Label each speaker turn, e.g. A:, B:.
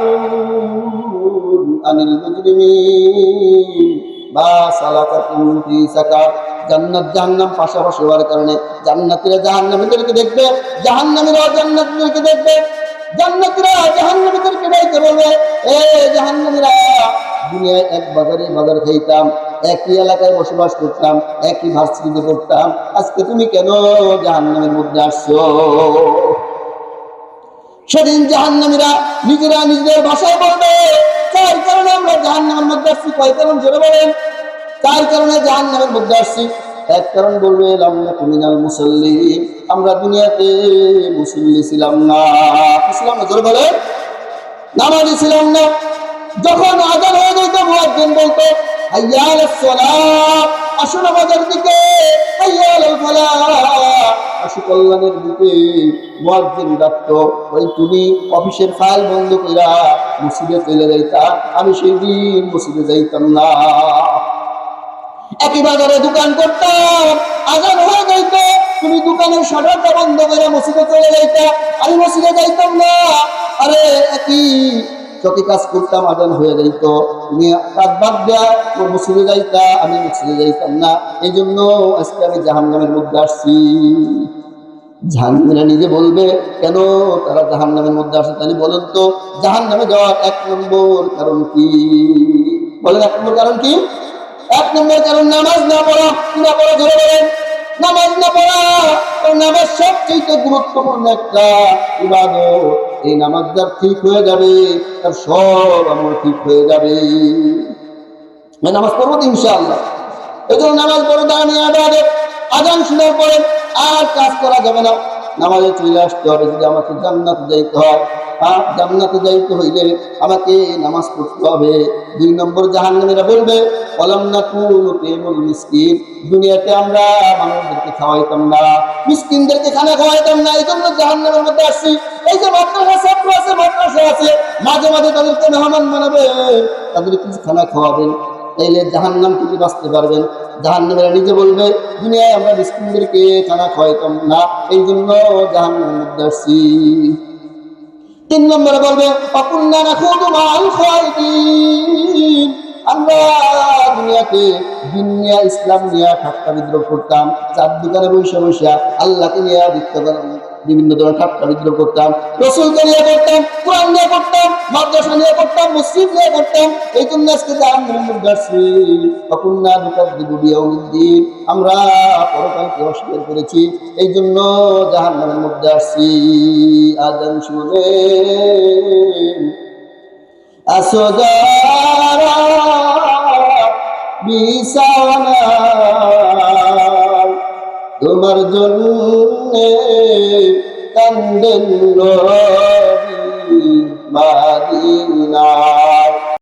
A: يتساءلون عن المجرمين ما سلككم في سقر। জান্নাত জাহান্নাম পাশাপাশি হওয়ার কারণে জান্নাতীরা জাহান্নামীদেরকে দেখবে, জাহান্নামীরা জান্নাতীদেরকে দেখবে। জান্নাতীরা জাহান্নামীদেরকে দেখে বলবে, এ জাহান্নামীরা, দুনিয়ায় এক বাজারে বাজার খাইতাম, একই এলাকায় বসবাস করতাম, একই ভার্সিটিতে পড়তাম, আজকে তুমি কেন জাহান্নামের মধ্যে আসছো? সেদিন জাহান্নামীরা নিজেরা নিজেদের ভাষায় বলবে, চার কারণে আমরা জাহান্নামের মধ্যে আসছি। কয় কারণ জোরে বলেন? চার কারণে জাহান্নামের মধ্যে আসছি। এক কারণ বলবে, লাম নাকু মিনাল মুসাল্লিন, আমরা দুনিয়াতে মুসল্লি ছিলাম না। ছিলাম না? জোরে বলেন। নামাজি ছিলাম না। যখন আযান হয়ে যেত মুয়াজ্জিন বলতো, হাইয়া আলাস সালাত, আসো নামাজের দিকে, হাইয়া আলাল ফালাহ, আসো কল্যাণের দিকে। মুয়াজ্জিন ডাকতো, ওই তুমি অফিসের ফাইল বন্ধ কইরা মসজিদে চলে যাইতা, আমি সেই দিন মসজিদে যাইতাম না। একই বাজারে দোকান করতাম, আযান হয়ে যাইত, তুমি দোকানের শাটারটা বন্ধ করে মসজিদে চলে যাইতা, আমি মসজিদে যাইতাম না। আরে একই চকে কাজ করতাম, আযান হয়ে যাইত, তুমি কাজ বাদ দেয়া মসজিদে যাইতা, আমি মসজিদে যাইতাম না। এই জন্য আজকে আমি জাহান্নামের মধ্যে আসছি। জাহান্নামীরা নিজে বলবে, কেন তারা জাহান্নামের মধ্যে আসে? তাহলে বলেন তো, জাহান্নামে যাওয়ার এক নম্বর কারণ কি? বলেন, এক নম্বর কারণ কি? এক নম্বর কারণ নামাজ না পড়া। কি না পড়া? ধরে বলেন, নামাজ না পড়া। নামাজ সবচেয়ে গুরুত্বপূর্ণ একটা ইবাদত। এই নামাজ যার ঠিক হয়ে যাবে, তার সব আমল ঠিক হয়ে যাবে। নামাজ পড়বো তো ইনশাআল্লাহ। এই জন্য নামাজ পড়ো, দাঁড়িয়ে ইবাদত। আযান শোনার পরে আর কাজ করা যাবে না, নামাজে চলে আসতে হবে। যদি আমাকে জান্নাতে যাইতে হয়, জান্নাতে যাইতে হইলে আমাকে নামাজ পড়তে হবে। দুই নম্বর জাহান্নামীরা বলবে, ওয়ালাম নাকুনু নুতিমুল মিসকিন, দুনিয়াতে আমরা মানুষদেরকে খাওয়াইতাম না, মিসকিনদেরকে খানা খাওয়াইতাম না, এই জন্য জাহান্নামের মধ্যে আসছি। এই যে মাদ্রাসা ছাত্র আছে, মাদ্রাসা আছে, মাঝে মাঝে তাদেরকে মেহমান বানাবে, তাদের কিছু খানা খাওয়াবেন, তাইলে জাহান্নাম থেকে বাঁচতে পারবেন। জাহান্নামীরা নিজে বলবে, দুনিয়ায় আমরা মিসকিনদেরকে খানা খাওয়াইতাম না, এই জন্য জাহান্নামের মধ্যে আসছি। তিন নম্বরে বলবে, ফাকুন্না নাখুদু মাআল খায়িদিন, আমরা দুনিয়াতে দিন নিয়ে, ইসলাম নিয়ে ঠাট্টা বিদ্রোহ করতাম, চার দোকানে বসে বসে আল্লাহকে নিয়ে বিভিন্ন ধরনের ঠাট্টা বিদ্রোহ করতাম, রাসূলকে নিয়ে করতাম, কোরআন নিয়ে করতাম, মাদ্রাসা নিয়ে করতাম, মসজিদ নিয়ে করতাম। এই জন্য আজকে জাহান্নামের মধ্যে আসছি। ফাকুন্না নুকাযযিবু বিয়াউমিদ্দিন, আমরা পরকালকে অস্বীকার করেছি, এই জন্য জাহান্নামের মধ্যে আসছি। আযান শুনে আসো যারা বিছানায়, তোমার জন্যে কান্দেন নবী মাদিনায়।